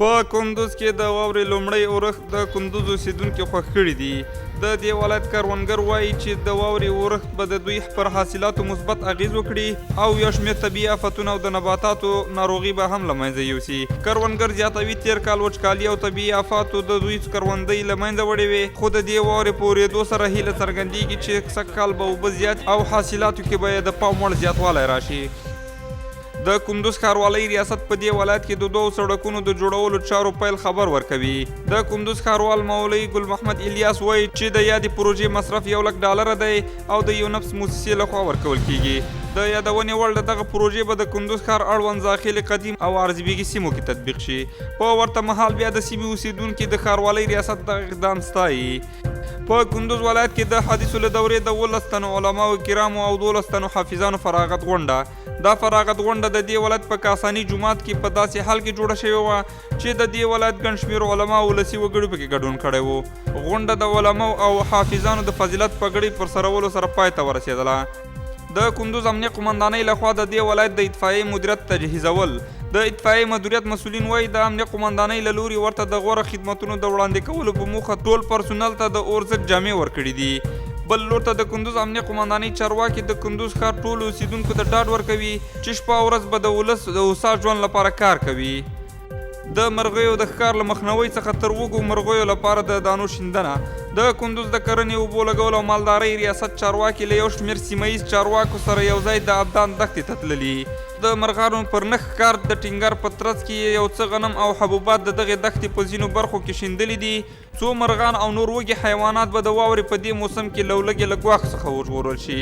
په کندوز کې د واورې لومړی اورښت د کندوز اوسېدونکي خوښ کړي دي. د دې ولایت کروندګر وایي چې د واورې اورښت به د دوی پر حاصلاتو مثبت اغیز وکړي او یو شمېر طبیعي آفتونه او د نباتاتو ناروغي به هم له منځه یوسي. کروندګر زیاتوي تېر کال وچکالي او طبیعي آفاتو د دوی کروندۍ له منځه وړې وې، خو د دې واورې په اورېدو سره هیله څرګندېږي چې سږ کال به اوبه زیات او حاصلاتو کې به یې د پام وړ زیاتوالی راشي. د کندوز ښاروالۍ ریاست په دې ولایت کې د 2 سړکونو د جوړولو چارو پیل خبر ورکوي. د کندوز ښاروال مولوي ګل محمد الیاس وایي چې د یادې پروژې مصرف $1,00,000 دی او د یو نفس موسسې لخوا ورکول کیږي. د یادونې وړ د دغه پروژې به د کندوز ښار اړوند داخلي قدیم او ارزبیګي سیمو کې تطبیق شي. په ورته مهال بیا د سیمې اوسېدونکي د ښاروالۍ ریاست دغه اقدام ستایي. په کندوز ولایت کې د حدیثو له دورې د 19 تنو علماو کرامو او 12 تنو حافظانو فراغت غونډه. دا فراغت غونډه د دې ولایت په کاساني جومات کې په داسې حال کې جوړه شوې وه چې د دې ولایت ګڼ شمېر علما او ولسي وګړي پکې ګډون کړی و. غونډه د علماو او حافظانو د فضیلت پګړۍ پر سرولو سره پای ته ورسېدله. د کندوز امنیه قمندانۍ لخوا د دې ولایت د اطفایي مدیریت تجهیزول. د اطفایي مدیریت مسؤلین وایي د امنیه قمندانۍ له لوري ورته د غوره خدمتونو د وړاندې کولو په موخه ټول پرسونل ته د اور ضد جامې ورکړي دي. بل لور ته د کندوز امنیه قمندانۍ چارواکي د کندوز ښار ټولو اوسېدونکو ته ډاډ ورکوي چې شپه او ورځ به د ولس د هوسا ژوند لپاره کار کوي. د مرغیو د ښکار له مخنیوي څخه تر وږو مرغیو لپاره د دانو شیندنه. د کندوز د کرنې، اوبو لګولو او مالدارۍ ریاست چارواکي له یو شمېر سیمه ییز چارواکو سره یو ځای د ابدان دښتې ته تللي. د مرغانو پر نښ ښکار د ټینګار په ترڅ کې یو څه غنم او حبوبات د دغې دښتې په ځینو برخو کې شیندلي دي. څو مرغان او نور وږي حیوانات به د واورې په دې موسم کې له لږې له ګواښ څخه وژغورل شي.